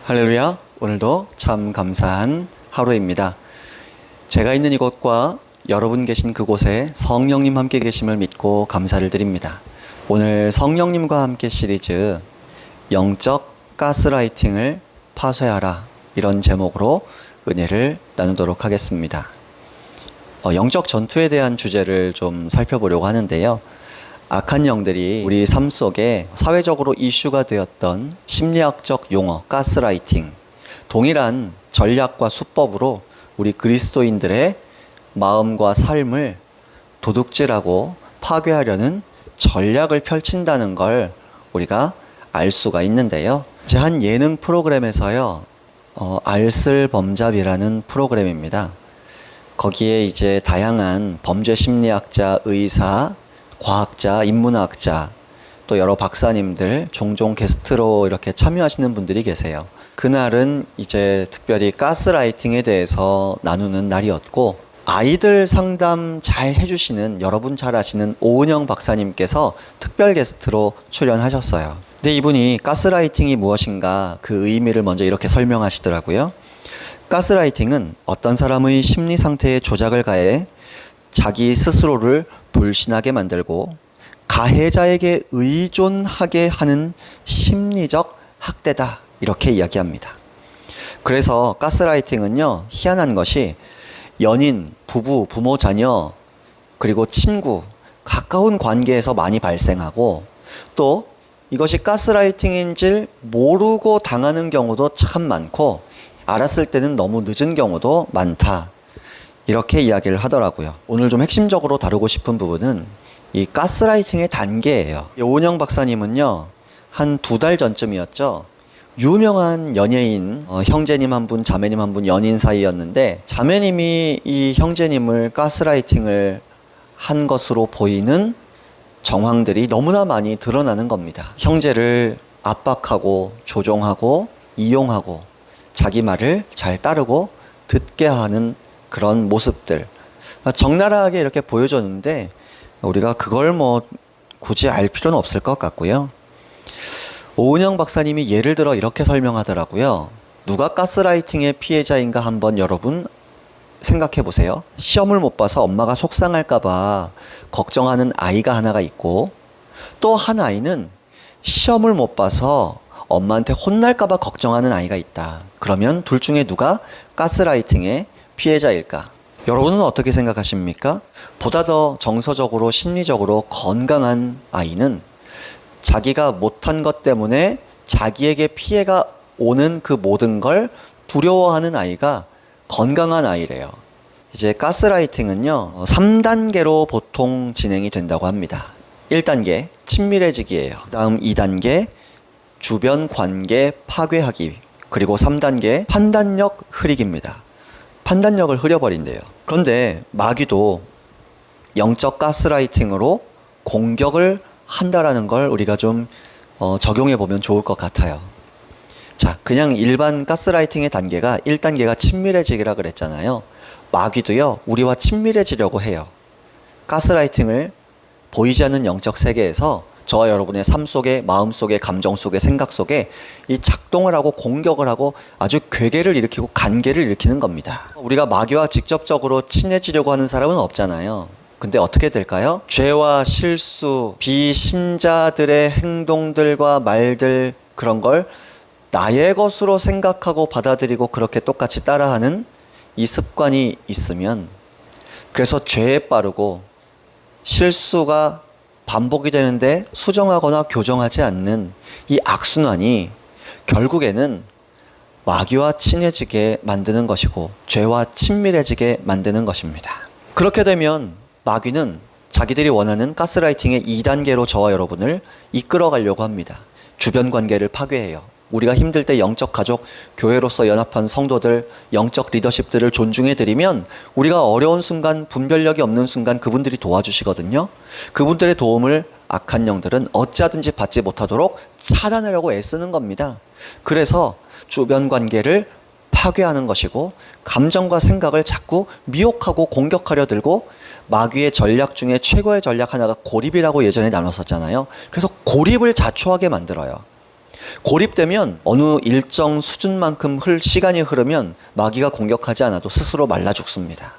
할렐루야. 오늘도 참 감사한 하루입니다. 제가 있는 이곳과 여러분 계신 그곳에 성령님 함께 계심을 믿고 감사를 드립니다. 오늘 성령님과 함께 시리즈 영적 가스라이팅을 파쇄하라, 이런 제목으로 은혜를 나누도록 하겠습니다. 영적 전투에 대한 주제를 좀 살펴보려고 하는데요. 악한 영들이 우리 삶 속에 사회적으로 이슈가 되었던 심리학적 용어 가스라이팅, 동일한 전략과 수법으로 우리 그리스도인들의 마음과 삶을 도둑질하고 파괴하려는 전략을 펼친다는 걸 우리가 알 수가 있는데요. 제 한 예능 프로그램에서요, 알쓸범잡이라는 프로그램입니다. 거기에 이제 다양한 범죄 심리학자, 의사, 과학자, 인문학자, 또 여러 박사님들 종종 게스트로 이렇게 참여하시는 분들이 계세요. 그날은 이제 특별히 가스라이팅에 대해서 나누는 날이었고, 아이들 상담 잘 해주시는, 여러분 잘 아시는 오은영 박사님께서 특별 게스트로 출연하셨어요. 근데 이분이 가스라이팅이 무엇인가 그 의미를 먼저 이렇게 설명하시더라고요. 가스라이팅은 어떤 사람의 심리 상태에 조작을 가해 자기 스스로를 불신하게 만들고 가해자에게 의존하게 하는 심리적 학대다, 이렇게 이야기합니다. 그래서 가스라이팅은요, 희한한 것이 연인, 부부, 부모, 자녀, 그리고 친구, 가까운 관계에서 많이 발생하고, 또 이것이 가스라이팅인지 모르고 당하는 경우도 참 많고, 알았을 때는 너무 늦은 경우도 많다, 이렇게 이야기를 하더라고요. 오늘 좀 핵심적으로 다루고 싶은 부분은 이 가스라이팅의 단계예요. 오은영 박사님은요, 한 2달 전쯤이었죠. 유명한 연예인, 형제님 한 분, 자매님 한 분, 연인 사이였는데, 자매님이 이 형제님을 가스라이팅을 한 것으로 보이는 정황들이 너무나 많이 드러나는 겁니다. 형제를 압박하고 조종하고 이용하고 자기 말을 잘 따르고 듣게 하는 그런 모습들, 적나라하게 이렇게 보여줬는데 우리가 그걸 굳이 알 필요는 없을 것 같고요. 오은영 박사님이 예를 들어 이렇게 설명하더라고요. 누가 가스라이팅의 피해자인가 한번 여러분 생각해 보세요. 시험을 못 봐서 엄마가 속상할까봐 걱정하는 아이가 하나가 있고, 또 한 아이는 시험을 못 봐서 엄마한테 혼날까봐 걱정하는 아이가 있다. 그러면 둘 중에 누가 가스라이팅의 피해자일까? 여러분은 어떻게 생각하십니까? 보다 더 정서적으로 심리적으로 건강한 아이는 자기가 못한 것 때문에 자기에게 피해가 오는 그 모든 걸 두려워하는 아이가 건강한 아이래요. 이제 가스라이팅은요, 3단계로 보통 진행이 된다고 합니다. 1단계 친밀해지기예요. 다음 2단계 주변 관계 파괴하기, 그리고 3단계 판단력 흐리기입니다. 판단력을 흐려버린대요. 그런데 마귀도 영적 가스라이팅으로 공격을 한다라는 걸 우리가 좀 적용해 보면 좋을 것 같아요. 자, 그냥 일반 가스라이팅의 단계가 1단계가 친밀해지기라 그랬잖아요. 마귀도요, 우리와 친밀해지려고 해요. 가스라이팅을 보이지 않는 영적 세계에서 저와 여러분의 삶 속에, 마음 속에, 감정 속에, 생각 속에 이 작동을 하고 공격을 하고 아주 괴계를 일으키고 간계를 일으키는 겁니다. 우리가 마귀와 직접적으로 친해지려고 하는 사람은 없잖아요. 근데 어떻게 될까요? 죄와 실수, 비신자들의 행동들과 말들, 그런 걸 나의 것으로 생각하고 받아들이고 그렇게 똑같이 따라하는 이 습관이 있으면, 그래서 죄에 빠르고 실수가 반복이 되는데 수정하거나 교정하지 않는 이 악순환이 결국에는 마귀와 친해지게 만드는 것이고 죄와 친밀해지게 만드는 것입니다. 그렇게 되면 마귀는 자기들이 원하는 가스라이팅의 2단계로 저와 여러분을 이끌어 가려고 합니다. 주변 관계를 파괴해요. 우리가 힘들 때 영적 가족, 교회로서 연합한 성도들, 영적 리더십들을 존중해드리면 우리가 어려운 순간, 분별력이 없는 순간 그분들이 도와주시거든요. 그분들의 도움을 악한 영들은 어찌하든지 받지 못하도록 차단하려고 애쓰는 겁니다. 그래서 주변 관계를 파괴하는 것이고, 감정과 생각을 자꾸 미혹하고 공격하려 들고, 마귀의 전략 중에 최고의 전략 하나가 고립이라고 예전에 나눴었잖아요. 그래서 고립을 자초하게 만들어요. 고립되면 어느 일정 수준만큼 시간이 흐르면 마귀가 공격하지 않아도 스스로 말라 죽습니다.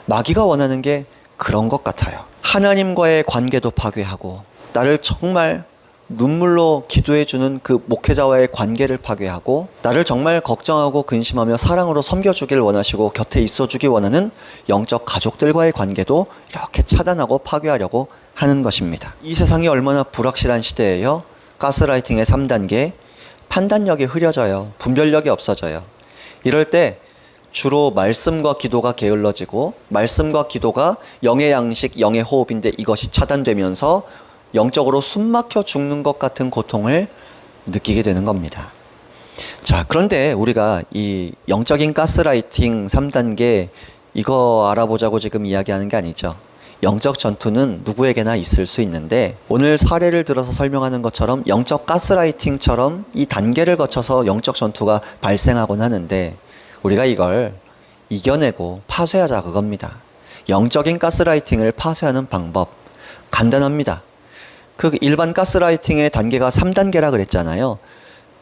마귀가 원하는 게 그런 것 같아요. 하나님과의 관계도 파괴하고 나를 정말 눈물로 기도해주는 그 목회자와의 관계를 파괴하고 나를 정말 걱정하고 근심하며 사랑으로 섬겨주길 원하시고 곁에 있어주기 원하는 영적 가족들과의 관계도 이렇게 차단하고 파괴하려고 하는 것입니다. 이 세상이 얼마나 불확실한 시대예요. 가스라이팅의 3단계, 판단력이 흐려져요. 분별력이 없어져요. 이럴 때 주로 말씀과 기도가 게을러지고 말씀과 기도가 영의 양식, 영의 호흡인데 이것이 차단되면서 영적으로 숨막혀 죽는 것 같은 고통을 느끼게 되는 겁니다. 자, 그런데 우리가 이 영적인 가스라이팅 3단계 이거 알아보자고 지금 이야기하는 게 아니죠. 영적 전투는 누구에게나 있을 수 있는데 오늘 사례를 들어서 설명하는 것처럼 영적 가스라이팅처럼 이 단계를 거쳐서 영적 전투가 발생하곤 하는데 우리가 이걸 이겨내고 파쇄하자 그겁니다. 영적인 가스라이팅을 파쇄하는 방법 간단합니다. 그 일반 가스라이팅의 단계가 3단계라 그랬잖아요.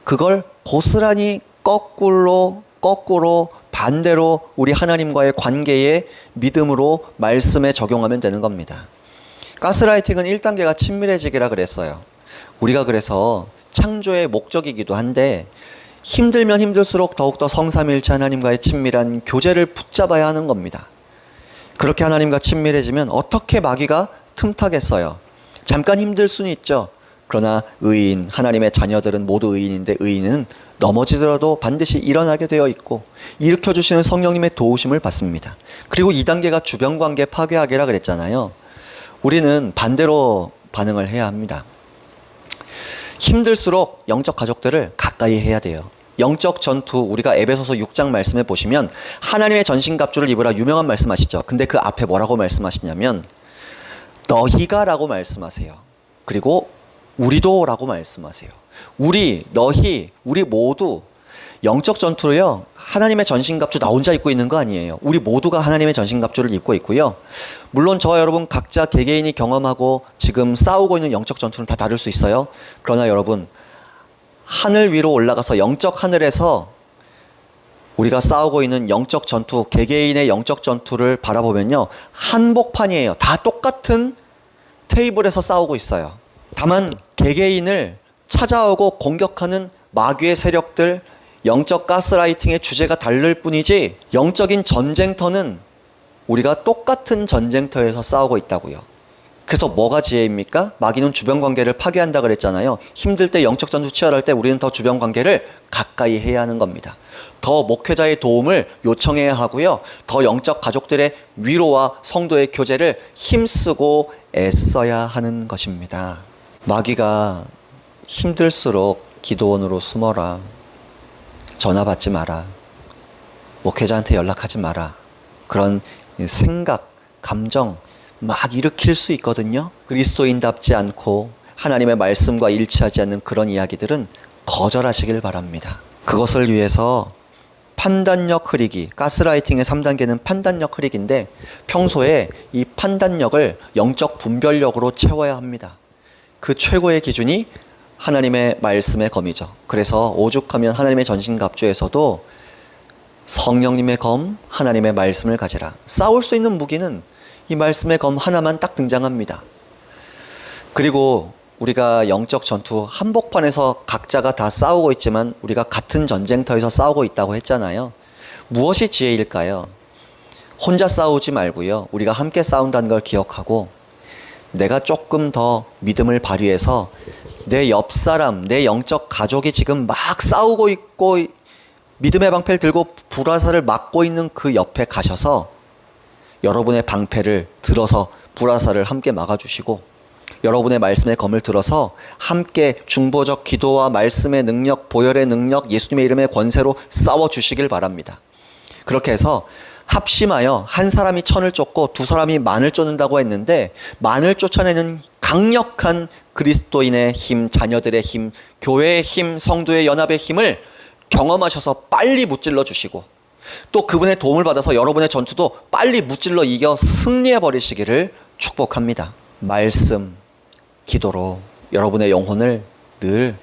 그걸 고스란히 거꾸로 반대로 우리 하나님과의 관계에 믿음으로 말씀에 적용하면 되는 겁니다. 가스라이팅은 1단계가 친밀해지기라 그랬어요. 우리가 그래서 창조의 목적이기도 한데 힘들면 힘들수록 더욱더 성삼일체 하나님과의 친밀한 교제를 붙잡아야 하는 겁니다. 그렇게 하나님과 친밀해지면 어떻게 마귀가 틈타겠어요. 잠깐 힘들 수는 있죠. 그러나 의인, 하나님의 자녀들은 모두 의인인데 의인은 넘어지더라도 반드시 일어나게 되어 있고 일으켜주시는 성령님의 도우심을 받습니다. 그리고 2단계가 주변관계 파괴하기라 그랬잖아요. 우리는 반대로 반응을 해야 합니다. 힘들수록 영적 가족들을 가까이 해야 돼요. 영적 전투 우리가 에베소서 6장 말씀에 보시면 하나님의 전신갑주를 입으라 유명한 말씀하시죠. 근데 그 앞에 뭐라고 말씀하시냐면 너희가 라고 말씀하세요. 그리고 우리도 라고 말씀하세요. 우리, 너희, 우리 모두 영적 전투로요. 하나님의 전신갑주 나 혼자 입고 있는 거 아니에요. 우리 모두가 하나님의 전신갑주를 입고 있고요. 물론 저와 여러분 각자 개개인이 경험하고 지금 싸우고 있는 영적 전투는 다 다를 수 있어요. 그러나 여러분 하늘 위로 올라가서 영적 하늘에서 우리가 싸우고 있는 영적 전투, 개개인의 영적 전투를 바라보면요. 한복판이에요. 다 똑같은 테이블에서 싸우고 있어요. 다만 개개인을 찾아오고 공격하는 마귀의 세력들, 영적 가스라이팅의 주제가 다를 뿐이지 영적인 전쟁터는 우리가 똑같은 전쟁터에서 싸우고 있다고요. 그래서 뭐가 지혜입니까? 마귀는 주변 관계를 파괴한다 그랬잖아요. 힘들 때 영적 전투 치열할 때 우리는 더 주변 관계를 가까이 해야 하는 겁니다. 더 목회자의 도움을 요청해야 하고요. 더 영적 가족들의 위로와 성도의 교제를 힘쓰고 애써야 하는 것입니다. 마귀가 힘들수록 기도원으로 숨어라. 전화 받지 마라. 목회자한테 연락하지 마라. 그런 생각, 감정 막 일으킬 수 있거든요. 그리스도인답지 않고 하나님의 말씀과 일치하지 않는 그런 이야기들은 거절하시길 바랍니다. 그것을 위해서 판단력 흐리기, 가스라이팅의 3단계는 판단력 흐리기인데 평소에 이 판단력을 영적 분별력으로 채워야 합니다. 그 최고의 기준이 하나님의 말씀의 검이죠. 그래서 오죽하면 하나님의 전신갑주에서도 성령님의 검, 하나님의 말씀을 가지라. 싸울 수 있는 무기는 이 말씀의 검 하나만 딱 등장합니다. 그리고 우리가 영적 전투 한복판에서 각자가 다 싸우고 있지만 우리가 같은 전쟁터에서 싸우고 있다고 했잖아요. 무엇이 지혜일까요? 혼자 싸우지 말고요. 우리가 함께 싸운다는 걸 기억하고 내가 조금 더 믿음을 발휘해서 내 옆 사람, 내 영적 가족이 지금 막 싸우고 있고 믿음의 방패를 들고 불화살을 맞고 있는 그 옆에 가셔서 여러분의 방패를 들어서 불화살을 함께 막아주시고 여러분의 말씀의 검을 들어서 함께 중보적 기도와 말씀의 능력, 보혈의 능력, 예수님의 이름의 권세로 싸워주시길 바랍니다. 그렇게 해서 합심하여 한 사람이 천을 쫓고 두 사람이 만을 쫓는다고 했는데 만을 쫓아내는 강력한 그리스도인의 힘, 자녀들의 힘, 교회의 힘, 성도의 연합의 힘을 경험하셔서 빨리 무찔러 주시고 또 그분의 도움을 받아서 여러분의 전투도 빨리 무찔러 이겨 승리해 버리시기를 축복합니다. 말씀, 기도로 여러분의 영혼을 늘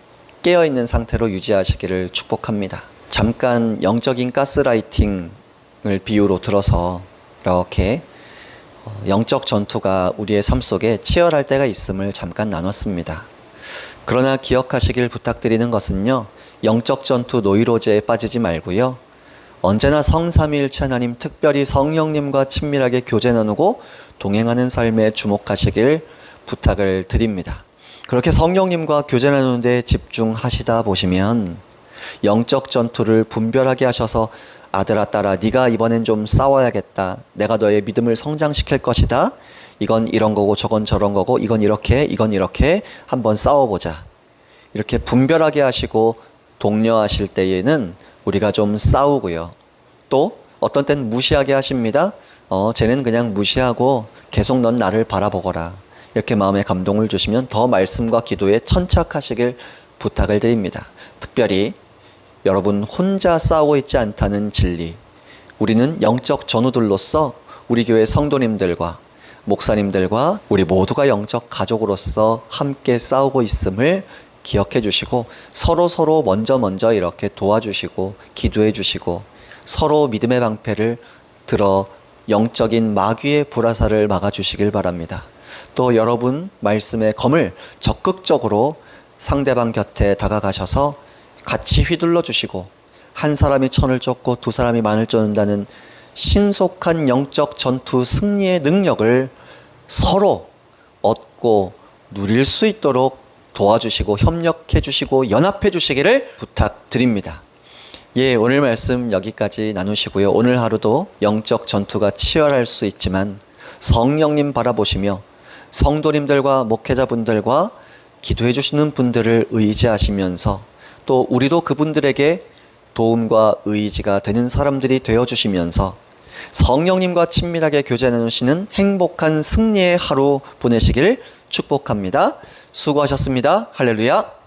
깨어있는 상태로 유지하시기를 축복합니다. 잠깐 영적인 가스라이팅을 비유로 들어서 이렇게 영적 전투가 우리의 삶 속에 치열할 때가 있음을 잠깐 나눴습니다. 그러나 기억하시길 부탁드리는 것은요, 영적 전투 노이로제에 빠지지 말고요, 언제나 성삼위일체 하나님, 특별히 성령님과 친밀하게 교제 나누고 동행하는 삶에 주목하시길 부탁을 드립니다. 그렇게 성령님과 교제 나누는 데 집중하시다 보시면 영적 전투를 분별하게 하셔서 아들아 딸아 네가 이번엔 좀 싸워야겠다. 내가 너의 믿음을 성장시킬 것이다. 이건 이런 거고 저건 저런 거고 이건 이렇게 한번 싸워보자. 이렇게 분별하게 하시고 독려하실 때에는 우리가 좀 싸우고요. 또 어떤 때는 무시하게 하십니다. 쟤는 그냥 무시하고 계속 넌 나를 바라보거라. 이렇게 마음에 감동을 주시면 더 말씀과 기도에 천착하시길 부탁을 드립니다. 특별히 여러분 혼자 싸우고 있지 않다는 진리, 우리는 영적 전우들로서 우리 교회 성도님들과 목사님들과 우리 모두가 영적 가족으로서 함께 싸우고 있음을 기억해 주시고 서로 먼저 이렇게 도와주시고 기도해 주시고 서로 믿음의 방패를 들어 영적인 마귀의 불화살을 막아주시길 바랍니다. 또 여러분 말씀의 검을 적극적으로 상대방 곁에 다가가셔서 같이 휘둘러 주시고 한 사람이 천을 쫓고 두 사람이 만을 쫓는다는 신속한 영적 전투 승리의 능력을 서로 얻고 누릴 수 있도록 도와주시고 협력해 주시고 연합해 주시기를 부탁드립니다. 예, 오늘 말씀 여기까지 나누시고요. 오늘 하루도 영적 전투가 치열할 수 있지만 성령님 바라보시며 성도님들과 목회자분들과 기도해 주시는 분들을 의지하시면서 또 우리도 그분들에게 도움과 의지가 되는 사람들이 되어주시면서 성령님과 친밀하게 교제 나누시는 행복한 승리의 하루 보내시길 축복합니다. 수고하셨습니다. 할렐루야.